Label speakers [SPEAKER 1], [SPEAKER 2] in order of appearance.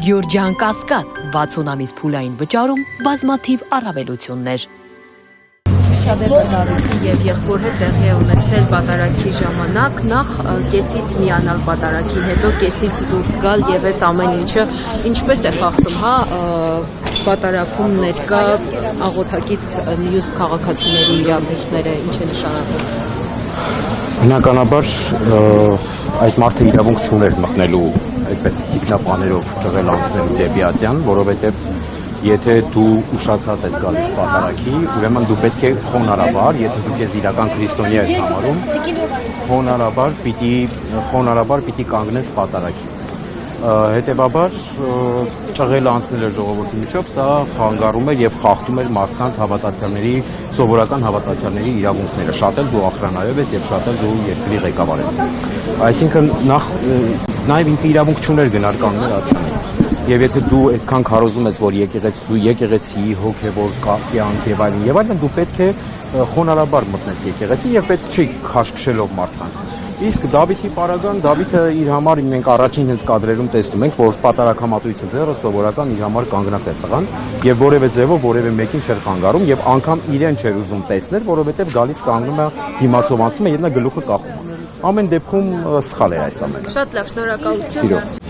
[SPEAKER 1] Գյորջյան Կասկադ 60 ամիս փուլային վճարում բազմաթիվ առավելություններ։
[SPEAKER 2] Շուչադերնարություն եւ եղբոր հետ տեղի է ունեցել պատարագի ժամանակ, նախ կեսից միանալ պատարագին, հետո կեսից դուրս գալ եւ այս ամեն ինչը ինչպես է խախտում, հա, պատարագում ներկա աղոթակից մյուս քաղաքացիների իրավունքները, ինչ է նշանակում։
[SPEAKER 3] Բնականաբար այդ մարդը իրավունք չուներ մտնելու այդպես տիկնապաներով ճղել անցնելու դեպի Ատյան, որովհետեւ եթե դու ուշացած ես գալիս պատարագի, ուրեմն դու պետք է խոնարհաբար, եթե դու քեզ իրական քրիստոնյա ես համարում, խոնարհաբար պիտի կանգնես պատարագի։ Հետևաբար ճղել անցնել էր ժողովրդի միջով, սա խանգարում էր եւ խախտում էր մարդկանց հավատացյալների, սովորական հավատացյալների իրավունքները։ Շատ էլ դու ախրանայով ես եւ շատ էլ դու երկրի ղեկավար ես։ Այսինքն նաեւ ինքը իրավունք չուներ գնալ կանգնել Ատյանի։ Եվ եթե դու այդքան քարոզում ես, որ եկեղեցի հոգևոր կյանք եւ այլն, դու պետք է խոնարհաբար մտնես եկեղեցի եւ պետք չի քաշքշելով մարդկանց։ Իսկ Դավիթի պարագան, Դավիթը իր համար մենք առաջին հենց կադրերում տեսնում ենք, որ պատարագամատույցը ձեռը սովորական իր համար կանգնած է տղան եւ որևէ ձևով որևէ մեկին չէր խանգարում եւ անգամ իրեն չէր ուզում տեսնել, որովհետեւ գալիս կանգնում է դիմացով անցնում է եւ նա գլուխը կախում է։ Ամեն դեպքում սխալ է այս ամենը։
[SPEAKER 2] Շատ լավ, շնորհակալություն։
[SPEAKER 3] Սիրով։